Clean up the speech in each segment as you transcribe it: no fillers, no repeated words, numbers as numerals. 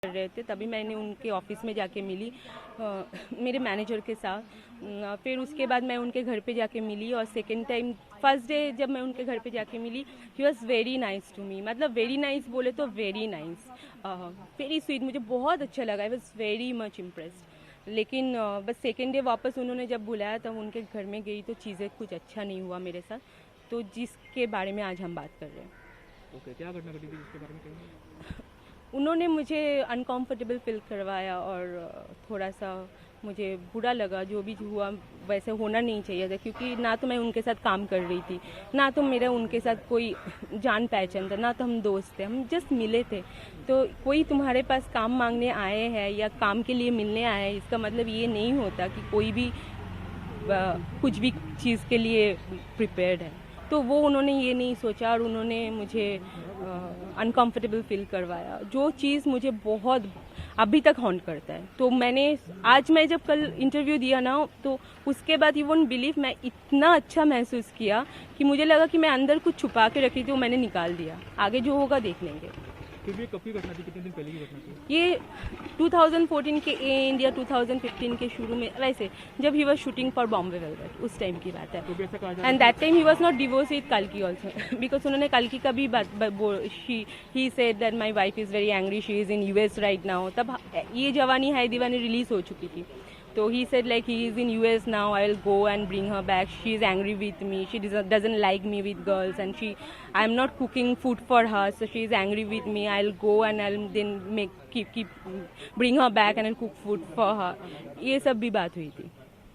कर रहे थे, तभी मैंने उनके ऑफिस में जाके मिली मेरे मैनेजर के साथ। फिर उसके बाद मैं उनके घर पे जाके मिली, और सेकेंड टाइम फर्स्ट डे जब मैं उनके घर पे जाके मिली, he was very nice to me. मतलब वेरी नाइस बोले तो वेरी नाइस, वेरी स्वीट। मुझे बहुत अच्छा लगा, I was very much impressed. लेकिन बस सेकेंड डे वापस उन्होंने जब बुलाया तब उनके घर में गई तो चीज़ें कुछ अच्छा नहीं हुआ मेरे साथ, तो जिसके बारे में आज हम बात कर रहे हैं। ओके, क्या घटना घटी थी जिसके बारे में कहेंगे? उन्होंने मुझे अनकंफर्टेबल फील करवाया, और थोड़ा सा मुझे बुरा लगा। जो भी हुआ वैसे होना नहीं चाहिए था, क्योंकि ना तो मैं उनके साथ काम कर रही थी, ना तो मेरा उनके साथ कोई जान पहचान था, ना तो हम दोस्त थे, हम जस्ट मिले थे। तो कोई तुम्हारे पास काम मांगने आए हैं या काम के लिए मिलने आए हैं, इसका मतलब ये नहीं होता कि कोई भी कुछ भी चीज़ के लिए प्रिपेयर्ड है। तो वो उन्होंने ये नहीं सोचा, और उन्होंने मुझे अनकंफर्टेबल फील करवाया, जो चीज़ मुझे बहुत अभी तक हॉन्ट करता है। तो मैं जब कल इंटरव्यू दिया ना, तो उसके बाद यू वोंट बिलीव, मैं इतना अच्छा महसूस किया कि मुझे लगा कि मैं अंदर कुछ छुपा के रखी थी, वो मैंने निकाल दिया। आगे जो होगा देख लेंगे। फिर भी कब की घटना थी, कितने दिन पहले की घटना थी? ये 2014 के एंड या 2015 के शुरू में, वैसे जब he was shooting for Bombay velvet, उस टाइम की बात है। तो भी ऐसा कहा जा एंड रहा that time he was not divorce with कल्कि ऑल्सो, बिकॉज उन्होंने कल्कि का भी he said that my wife is very angry, she is in US right now. तब ये जवानी है दीवानी रिलीज हो चुकी थी। तो he said like he is in US now, I'll go and bring her back, she is angry with me, she doesn't like me with girls, and I'm not cooking food for her, so she is angry with me, I'll go and I'll then keep bring her back and I'll cook food for her। ये सब भी बात हुई थी।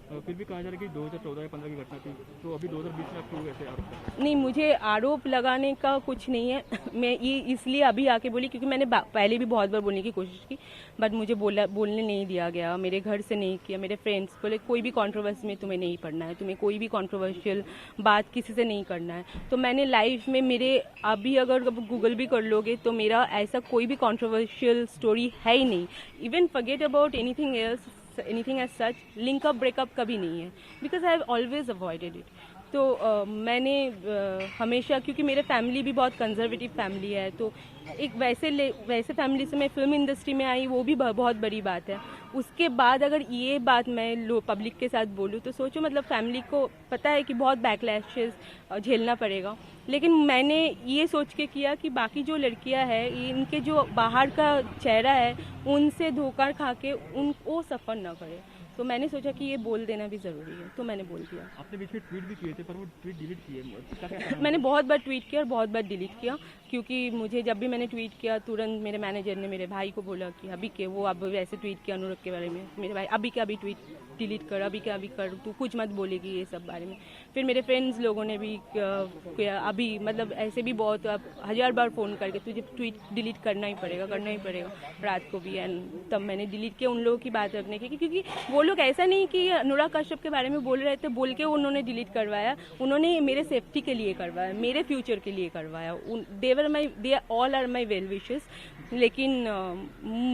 फिर भी कहा जा रहा है कि 2014 या 15 की घटना थी, तो अभी 2020 में आप क्यों ऐसे आरोप कर रहे हैं? नहीं, मुझे आरोप लगाने का कुछ नहीं है। मैं ये इसलिए अभी आके बोली क्योंकि मैंने पहले भी बहुत बार बोलने की कोशिश की, बट मुझे बोलने नहीं दिया गया, मेरे घर से नहीं किया। मेरे फ्रेंड्स बोले कोई भी कंट्रोवर्सी में तुम्हें नहीं पढ़ना है, तुम्हें कोई भी कंट्रोवर्शियल बात किसी से नहीं करना है। तो मैंने लाइफ में मेरे अभी अगर गूगल भी कर लोगे तो मेरा ऐसा कोई भी कंट्रोवर्शियल स्टोरी है ही नहीं। Even forget about anything else, anything as such, linkup breakup कभी नहीं है, because I have always avoided it. तो मैंने हमेशा, क्योंकि मेरे फैमिली भी बहुत कंजर्वेटिव फैमिली है, तो एक वैसे फैमिली से मैं फिल्म इंडस्ट्री में आई, वो भी बहुत बड़ी बात है। उसके बाद अगर ये बात मैं पब्लिक के साथ बोलूँ तो सोचो, मतलब फैमिली को पता है कि बहुत बैकलैशेस झेलना पड़ेगा। लेकिन मैंने ये सोच के किया कि बाकी जो लड़कियां हैं, इनके जो बाहर का चेहरा है, उनसे धोखा खा के वो सफ़र ना करे। तो मैंने सोचा कि ये बोल देना भी ज़रूरी है, तो मैंने बोल दिया। आपने बीच में ट्वीट भी किए थे, पर वो ट्वीट डिलीट किए, इसका क्या कारण? मैंने बहुत बार ट्वीट किया और बहुत बार डिलीट किया, क्योंकि मुझे जब भी मैंने ट्वीट किया तुरंत मेरे मैनेजर ने मेरे भाई को बोला कि अभी के वो अब ऐसे ट्वीट किया अनुराग के बारे में। मेरे भाई अभी के अभी ट्वीट डिलीट कर, अभी के अभी कर, तू कुछ मत बोलेगी ये सब बारे में। फिर मेरे फ्रेंड्स लोगों ने भी किया, अभी मतलब ऐसे भी बहुत, अब 1000 बार फ़ोन करके तुझे ट्वीट डिलीट करना ही पड़ेगा रात को भी। एंड तब मैंने डिलीट किया, उन लोगों की बात रखने की, क्योंकि वो लोग ऐसा नहीं कि अनुराग कश्यप के बारे में बोल रहे थे बोल के उन्होंने डिलीट करवाया, उन्होंने मेरे सेफ्टी के लिए करवाया, मेरे फ्यूचर के लिए करवाया। They all are my well wishes. लेकिन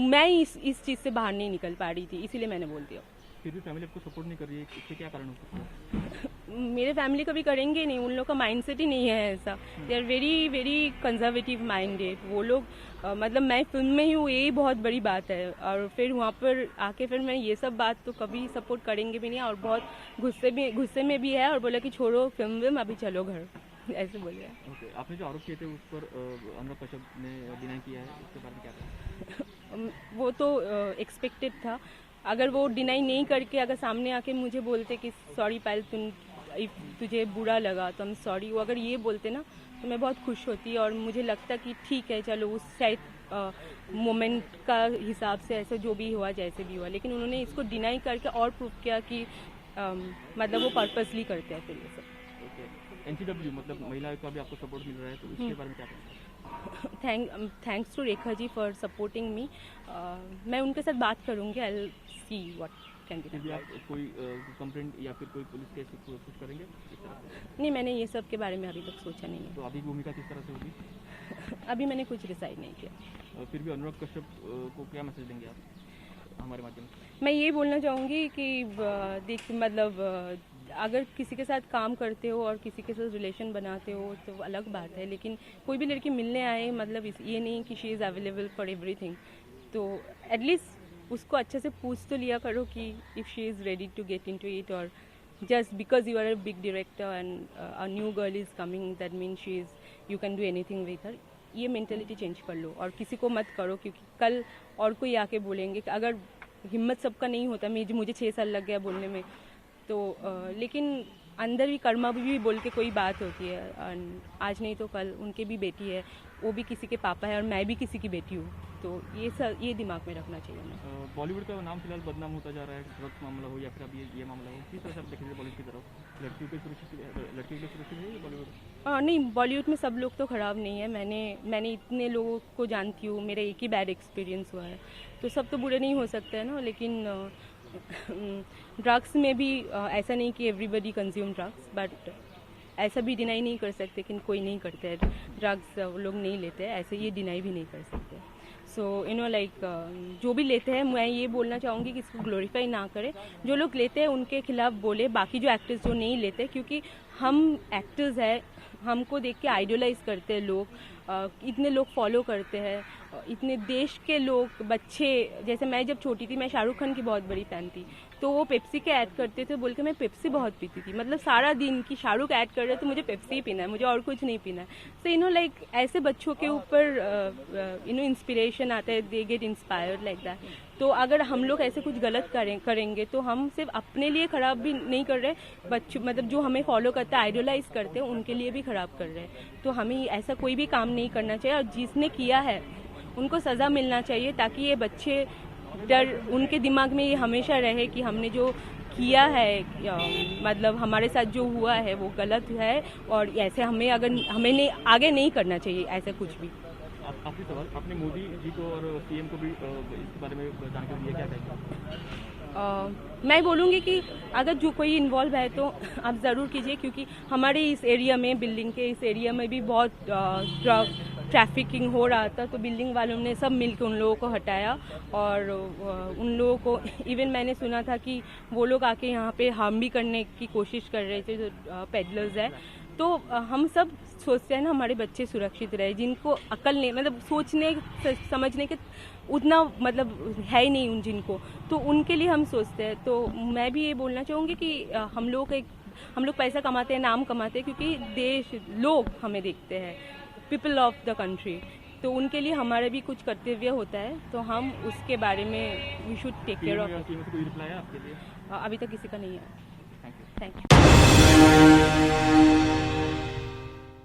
मैं इस चीज़ से बाहर नहीं निकल पा रही थी, इसीलिए मैंने बोल दिया। फिर भी फैमिली आपको सपोर्ट नहीं कर रही है, इससे क्या कारण हो सकता है? मेरे फैमिली कभी करेंगे नहीं, उन लोग का माइंडसेट ही नहीं है ऐसा। They are very very conservative minded वो लोग। मतलब मैं फिल्म में ही हूँ, यही बहुत बड़ी बात है, और फिर वहाँ पर आके फिर मैं ये सब बात तो कभी सपोर्ट करेंगे भी नहीं, और बहुत गुस्से में भी है, और बोला कि छोड़ो फिल्म अभी चलो घर, ऐसे बोले। ओके, आपने जो आरोप किए थे उस पर अनुराग कश्यप ने डिनाई किया है, उसके बारे में क्या कहें? वो तो एक्सपेक्टेड था। अगर वो डिनाई नहीं करके अगर सामने आके मुझे बोलते कि सॉरी पायल, तुझे बुरा लगा तो हम सॉरी, वो अगर ये बोलते ना तो मैं बहुत खुश होती, और मुझे लगता कि ठीक है चलो उस शायद मोमेंट का हिसाब से ऐसे जो भी हुआ जैसे भी हुआ। लेकिन उन्होंने इसको डिनाई करके और प्रूव किया कि मतलब वो पर्पसली करते हैं फिर ये सब। एनसीडब्ल्यू मतलब महिला का भी आपको सपोर्ट मिल रहा है, तो इसके बारे में क्या कहें? Thanks to Rekha ji for supporting me. मैं उनके साथ बात करूँगी, I will see what can be done. आप कोई कंप्लेंट या फिर कोई पुलिस केस कुछ करेंगे इस तरह से? नहीं, मैंने ये सब के बारे में अभी तक सोचा नहीं है। तो अभी भूमिका किस तरह से होगी? अभी मैंने कुछ डिसाइड नहीं किया। फिर भी अनुराग कश्यप को क्या मैसेज देंगे आप हमारे माध्यम से? मैं ये बोलना चाहूँगी कि देख, मतलब अगर किसी के साथ काम करते हो और किसी के साथ रिलेशन बनाते हो तो अलग बात है, लेकिन कोई भी लड़की मिलने आए, मतलब ये नहीं कि she is available for everything. तो एटलीस्ट उसको अच्छे से पूछ तो लिया करो कि if she is ready to get into it, और just because you are a big director and a new girl is coming that mean she is you can do anything with her. ये mentality change कर लो और किसी को मत करो, क्योंकि कल और कोई आके बोलेंगे कि अगर हिम्मत सबका नहीं होता, मुझे 6 साल लग गया बोलने में, तो लेकिन अंदर भी कर्मा भी बोल के कोई बात होती है। आज नहीं तो कल उनके भी बेटी है, वो भी किसी के पापा है और मैं भी किसी की बेटी हूँ, तो ये दिमाग में रखना चाहिए हमें। बॉलीवुड का नाम फिलहाल बदनाम होता जा रहा है, ड्रग्स मामला हो या फिर अभी ये मामला हो, किस तरह से आप देखेंगे बॉलीवुड की तरफ? लड़कियों के सुरक्षित है या बॉलीवुड? नहीं, बॉलीवुड में सब लोग तो ख़राब नहीं है। मैंने इतने लोगों को जानती हूँ, मेरा एक ही बैड एक्सपीरियंस हुआ है, तो सब तो बुरे नहीं हो सकते हैं ना। लेकिन ड्रग्स में भी ऐसा नहीं कि एवरीबडी कंज्यूम ड्रग्स, बट ऐसा भी डिनाई नहीं कर सकते कि कोई नहीं करते हैं ड्रग्स, लोग नहीं लेते हैं, ऐसे ये डिनाई भी नहीं कर सकते। सो लाइक जो भी लेते हैं, मैं ये बोलना चाहूँगी कि इसको ग्लोरीफाई ना करें। जो लोग लेते हैं उनके खिलाफ बोले, बाकी जो एक्टर्स जो नहीं लेते, क्योंकि हम एक्टर्स हैं, हमको देख के आइडोलाइज करते हैं लोग, इतने लोग फॉलो करते हैं, इतने देश के लोग, बच्चे। जैसे मैं जब छोटी थी, मैं शाहरुख खान की बहुत बड़ी फ़ैन थी, तो वो पेप्सी के ऐड करते थे, बोल के मैं पेप्सी बहुत पीती थी। मतलब सारा दिन कि शाहरुख ऐड कर रहे तो मुझे पेप्सी ही पीना है, मुझे और कुछ नहीं पीना है। सो लाइक ऐसे बच्चों के ऊपर इंस्पिरेशन आता है, they get inspired like that. तो अगर हम लोग ऐसे कुछ गलत करेंगे तो हम सिर्फ अपने लिए ख़राब भी नहीं कर रहे, बच्चों मतलब जो हमें फॉलो करते हैं, आइडोलाइज करते हैं, उनके लिए भी ख़राब कर रहे हैं। तो हमें ऐसा कोई भी काम नहीं करना चाहिए, और जिसने किया है उनको सज़ा मिलना चाहिए, ताकि ये बच्चे डर उनके दिमाग में ये हमेशा रहे कि हमने जो किया है, मतलब हमारे साथ जो हुआ है वो गलत है, और ऐसे हमें आगे नहीं करना चाहिए ऐसा कुछ भी। आखिरी सवाल, आपने मोदी जी को और सीएम को भी इसके बारे में जानकारी दी है, क्या कहेंगे? मैं बोलूँगी कि अगर जो कोई इन्वॉल्व है तो आप ज़रूर कीजिए, क्योंकि हमारे इस एरिया में, बिल्डिंग के इस एरिया में भी बहुत ड्रग ट्रैफिकिंग हो रहा था, तो बिल्डिंग वालों ने सब मिलकर उन लोगों को हटाया, और उन लोगों को इवन मैंने सुना था कि वो लोग आके यहाँ पे हार्म भी करने की कोशिश कर रहे थे, जो पेडलर्स है। तो हम सब सोचते हैं ना हमारे बच्चे सुरक्षित रहे, जिनको अकल नहीं, मतलब सोचने समझने के उतना मतलब है ही नहीं जिनको, तो उनके लिए हम सोचते हैं। तो मैं भी ये बोलना चाहूँगी कि हम लोग पैसा कमाते हैं, नाम कमाते हैं, क्योंकि लोग हमें देखते हैं, पीपल ऑफ द कंट्री, तो उनके लिए हमारा भी कुछ कर्तव्य होता है, तो हम उसके बारे में we should take care of it. अभी तक किसी का नहीं है। Thank you.